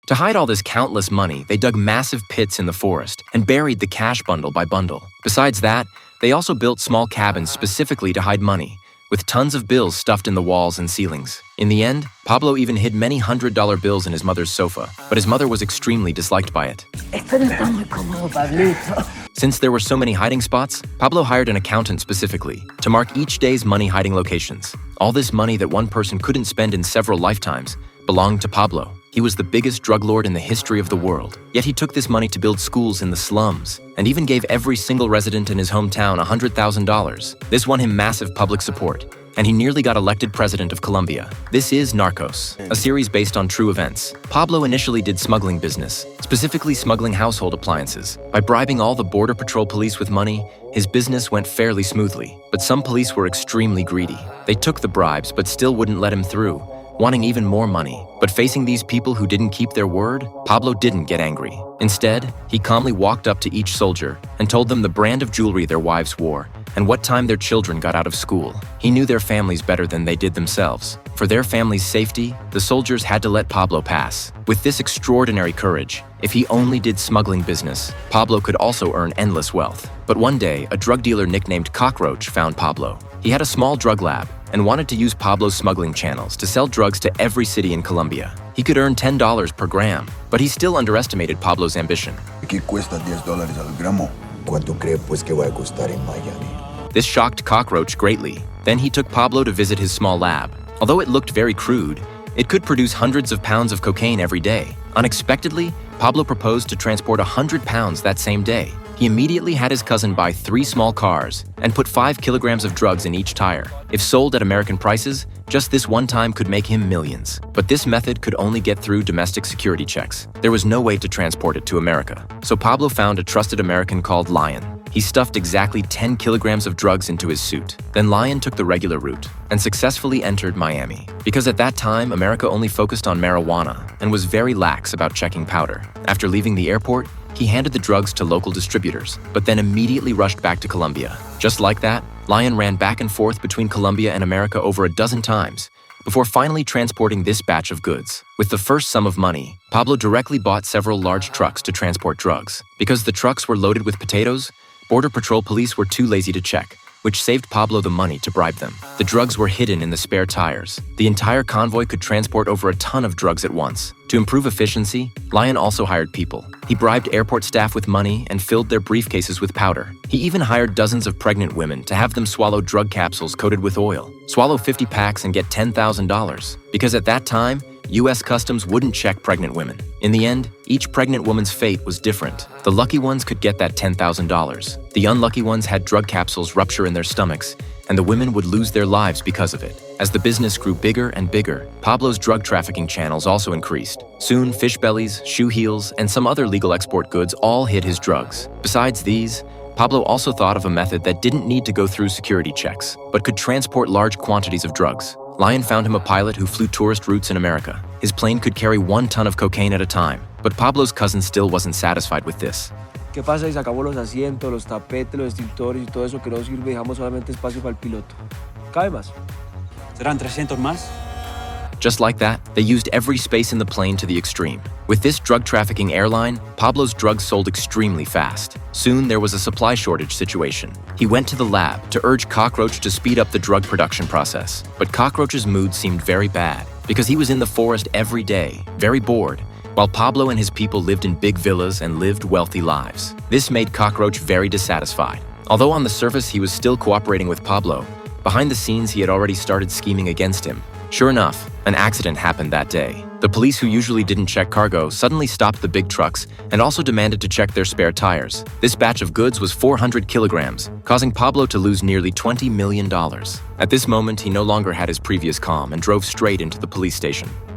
To hide all this countless money, they dug massive pits in the forest and buried the cash bundle by bundle. Besides that, they also built small cabins specifically to hide money, with tons of bills stuffed in the walls and ceilings. In the end, Pablo even hid many $100 bills in his mother's sofa, but his mother was extremely disliked by it. Since there were so many hiding spots, Pablo hired an accountant specifically to mark each day's money hiding locations. All this money that one person couldn't spend in several lifetimes belonged to Pablo. He was the biggest drug lord in the history of the world. Yet he took this money to build schools in the slums and even gave every single resident in his hometown $100,000. This won him massive public support, and he nearly got elected president of Colombia. This is Narcos, a series based on true events. Pablo initially did smuggling business, specifically smuggling household appliances. By bribing all the Border Patrol police with money, his business went fairly smoothly. But some police were extremely greedy. They took the bribes but still wouldn't let him through, wanting even more money. But facing these people who didn't keep their word, Pablo didn't get angry. Instead, he calmly walked up to each soldier and told them the brand of jewelry their wives wore and what time their children got out of school. He knew their families better than they did themselves. For their family's safety, the soldiers had to let Pablo pass. With this extraordinary courage, if he only did smuggling business, Pablo could also earn endless wealth. But one day, a drug dealer nicknamed Cockroach found Pablo. He had a small drug lab and wanted to use Pablo's smuggling channels to sell drugs to every city in Colombia. He could earn $10 per gram, but he still underestimated Pablo's ambition. Aquí cuesta $10 al gramo. ¿Cuánto cree pues que va a costar en Miami? This shocked Cockroach greatly. Then he took Pablo to visit his small lab. Although it looked very crude, it could produce hundreds of pounds of cocaine every day. Unexpectedly, Pablo proposed to transport 100 pounds that same day. He immediately had his cousin buy 3 small cars and put 5 kilograms of drugs in each tire. If sold at American prices, just this one time could make him millions. But this method could only get through domestic security checks. There was no way to transport it to America. So Pablo found a trusted American called Lion. He stuffed exactly 10 kilograms of drugs into his suit. Then Lion took the regular route and successfully entered Miami. Because at that time, America only focused on marijuana and was very lax about checking powder. After leaving the airport, he handed the drugs to local distributors, but then immediately rushed back to Colombia. Just like that, Lion ran back and forth between Colombia and America over a dozen times before finally transporting this batch of goods. With the first sum of money, Pablo directly bought several large trucks to transport drugs. Because the trucks were loaded with potatoes, Border Patrol police were too lazy to check, which saved Pablo the money to bribe them. The drugs were hidden in the spare tires. The entire convoy could transport over a ton of drugs at once. To improve efficiency, Lion also hired people. He bribed airport staff with money and filled their briefcases with powder. He even hired dozens of pregnant women to have them swallow drug capsules coated with oil. Swallow 50 packs and get $10,000. Because at that time, U.S. Customs wouldn't check pregnant women. In the end, each pregnant woman's fate was different. The lucky ones could get that $10,000. The unlucky ones had drug capsules rupture in their stomachs, and the women would lose their lives because of it. As the business grew bigger and bigger, Pablo's drug trafficking channels also increased. Soon, fish bellies, shoe heels, and some other legal export goods all hid his drugs. Besides these, Pablo also thought of a method that didn't need to go through security checks, but could transport large quantities of drugs. Lion found him a pilot who flew tourist routes in America. His plane could carry 1 ton of cocaine at a time, but Pablo's cousin still wasn't satisfied with this. ¿Qué pasa si sacamos los asientos, los tapetes, los extintores y todo eso que no sirve y dejamos solamente espacio para el piloto? ¿Cabe más? ¿Serán 300 más? Just like that, they used every space in the plane to the extreme. With this drug trafficking airline, Pablo's drugs sold extremely fast. Soon, there was a supply shortage situation. He went to the lab to urge Cockroach to speed up the drug production process. But Cockroach's mood seemed very bad because he was in the forest every day, very bored, while Pablo and his people lived in big villas and lived wealthy lives. This made Cockroach very dissatisfied. Although on the surface he was still cooperating with Pablo, behind the scenes he had already started scheming against him. Sure enough, an accident happened that day. The police, who usually didn't check cargo, suddenly stopped the big trucks and also demanded to check their spare tires. This batch of goods was 400 kilograms, causing Pablo to lose nearly $20 million. At this moment, he no longer had his previous calm and drove straight into the police station.